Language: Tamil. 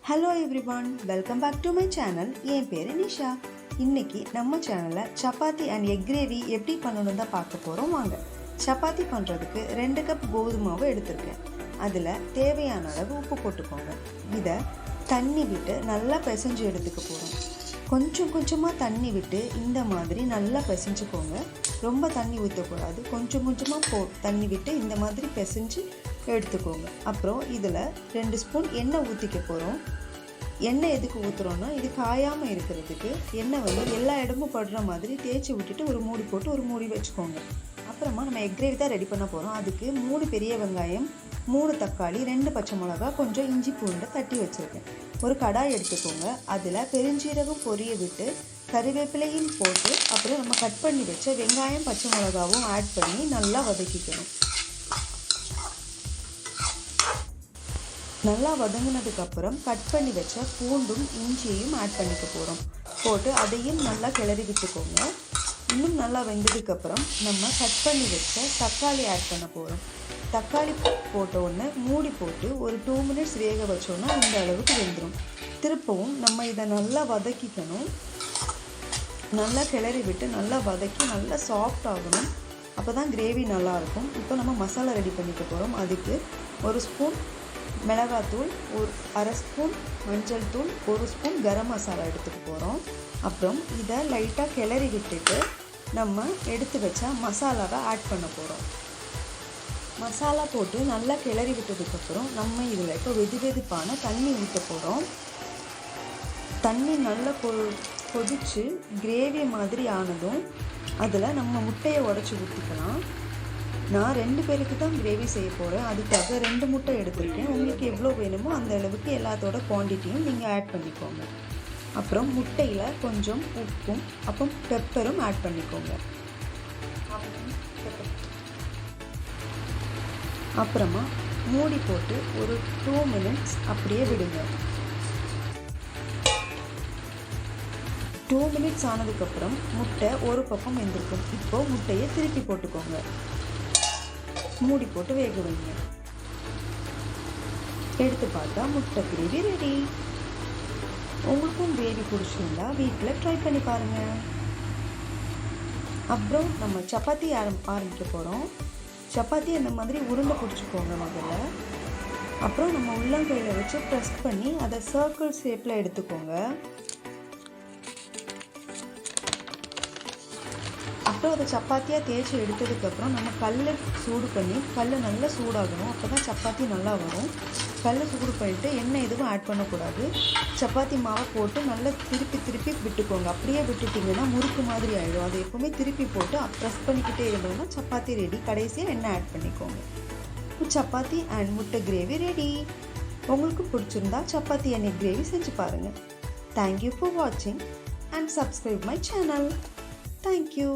Hello everyone, welcome back to my channel. என் பேர் நிஷா. இன்னைக்கு நம்ம சேனலில் சப்பாத்தி அண்ட் எக் கிரேவி எப்படி பண்ணணும் தான் பார்க்க போகிறோம். வாங்க. சப்பாத்தி பண்ணுறதுக்கு 2 கப் கோதுமை மாவு எடுத்திருக்கேன். அதில் தேவையான அளவு உப்பு போட்டுக்கோங்க. இதை தண்ணி விட்டு நல்லா பிசைஞ்சு எடுத்துக்க போகிறோம். கொஞ்சம் கொஞ்சமாக தண்ணி விட்டு இந்த மாதிரி நல்லா பிசைஞ்சுக்கோங்க. ரொம்ப தண்ணி ஊற்றக்கூடாது. கொஞ்சம் கொஞ்சமாக தண்ணி விட்டு இந்த மாதிரி பிசைஞ்சு எடுத்துக்கோங்க. அப்புறம் இதில் 2 ஸ்பூன் எண்ணெய் ஊற்றிக்க போகிறோம். எண்ணெய் எதுக்கு ஊற்றுறோன்னா, இது காயாமல் இருக்கிறதுக்கு. எண்ணெய் எல்லா இடமும் படுற மாதிரி தேய்ச்சி விட்டுட்டு ஒரு மூடி போட்டு ஒரு மூடி வச்சுக்கோங்க. அப்புறமா நம்ம எக் கிரேவி தான் ரெடி பண்ண போகிறோம். அதுக்கு 3 பெரிய வெங்காயம், 3 தக்காளி, 2 பச்சை மிளகா, கொஞ்சம் இஞ்சி பூண்டை தட்டி வச்சுருக்கேன். ஒரு கடாய் எடுத்துக்கோங்க. அதில் பெருஞ்சீரகம் பொரிய விட்டு கறிவேப்பிலையும் போட்டு அப்புறம் நம்ம கட் பண்ணி வச்ச வெங்காயம் பச்சை மிளகாவும் ஆட் பண்ணி நல்லா வதக்கிக்கணும். நல்லா வதங்கினதுக்கப்புறம் கட் பண்ணி வச்ச பூண்டும் இஞ்சியையும் ஆட் பண்ணிக்க போகிறோம். போட்டு அதையும் நல்லா கிளறி விட்டுக்கோங்க. இன்னும் நல்லா வெந்ததுக்கப்புறம் நம்ம கட் பண்ணி வச்ச தக்காளி ஆட் பண்ண போகிறோம். தக்காளி போட்ட உடனே மூடி போட்டு ஒரு 2 மினிட்ஸ் வேக வச்சோன்னா இந்த அளவுக்கு வெந்துடும். திருப்பவும் நம்ம இதை நல்லா வதக்கிக்கணும். நல்லா கிளறி விட்டு நல்லா வதக்கி நல்லா சாஃப்ட் ஆகணும். அப்போ தான் கிரேவி நல்லாயிருக்கும். இப்போ நம்ம மசாலா ரெடி பண்ணிக்க போகிறோம். அதுக்கு 1 ஸ்பூன் மிளகாத்தூள், ஒரு 1/2 ஸ்பூன் மஞ்சள் தூள், 1 ஸ்பூன் கரம் மசாலா எடுத்துக்க போகிறோம். அப்புறம் இதை லைட்டாக கிளறி விட்டுட்டு நம்ம எடுத்து வச்ச மசாலாவை ஆட் பண்ண போகிறோம். மசாலா போட்டு நல்லா கிளறி விட்டதுக்கப்புறம் நம்ம இதில் இப்போ வெதுவெதுப்பான தண்ணி ஊற்ற போகிறோம். தண்ணி நல்லா கொதித்து கிரேவி மாதிரி ஆனதும் அதில் நம்ம முட்டையை உடச்சி ஊற்றிக்கலாம். நான் 2 பேருக்கு தான் கிரேவி செய்ய போகிறேன். அதுக்காக 2 முட்டை எடுத்திருக்கேன். உங்களுக்கு எவ்வளோ வேணுமோ அந்த அளவுக்கு எல்லாத்தோட குவான்டிட்டியும் நீங்கள் ஆட் பண்ணிக்கோங்க. அப்புறம் முட்டையில் கொஞ்சம் உப்பும் அப்புறம் பெப்பரும் ஆட் பண்ணிக்கோங்க. அப்புறமா மூடி போட்டு ஒரு 2 மினிட்ஸ் அப்படியே விடுங்க. 2 மினிட்ஸ் ஆனதுக்கப்புறம் முட்டை ஒரு பக்கம் வெந்திருக்கும். இப்போது முட்டையை திருப்பி போட்டுக்கோங்க. மூடி போட்டு வேக வைங்க. எடுத்து பார்த்தா முட்டை கிரேவி ரெடி. உங்களுக்கும் கிரேவி பிடிச்சிருந்தா வீட்டில் ட்ரை பண்ணி பாருங்கள். அப்புறம் நம்ம சப்பாத்தி ஆரம்பிக்க போகிறோம். சப்பாத்தி அந்த மாதிரி உருண்டை பிடிச்சிக்கோங்க முதல்ல. அப்புறம் நம்ம உள்ளங்கையில் வச்சு ப்ரெஸ் பண்ணி அதை சர்க்கிள் ஷேப்பில் எடுத்துக்கோங்க. அப்புறம் அதை சப்பாத்தியாக தேய்ச்சி எடுத்ததுக்கப்புறம் நம்ம கல்லை சூடு பண்ணி, கல் நல்லா சூடாகணும். அப்போ தான் சப்பாத்தி நல்லா வரும். கல்லை சூடு பண்ணிவிட்டு எண்ணெய் எதுவும் ஆட் பண்ணக்கூடாது. சப்பாத்தி மாவை போட்டு நல்லா திருப்பி விட்டுக்கோங்க. அப்படியே விட்டுட்டிங்கன்னா முறுக்கு மாதிரி ஆகிடும். அதை எப்போவுமே திருப்பி போட்டு ப்ரெஸ் பண்ணிக்கிட்டே இருந்தோம்னா சப்பாத்தி ரெடி. கடைசியாக எண்ணெய் ஆட் பண்ணிக்கோங்க. சப்பாத்தி அண்ட் முட்டை கிரேவி ரெடி. உங்களுக்கு பிடிச்சிருந்தா சப்பாத்தி அண்ட் எக் கிரேவி செஞ்சு பாருங்கள். தேங்க்யூ ஃபார் வாட்சிங் and subscribe my channel. Thank you.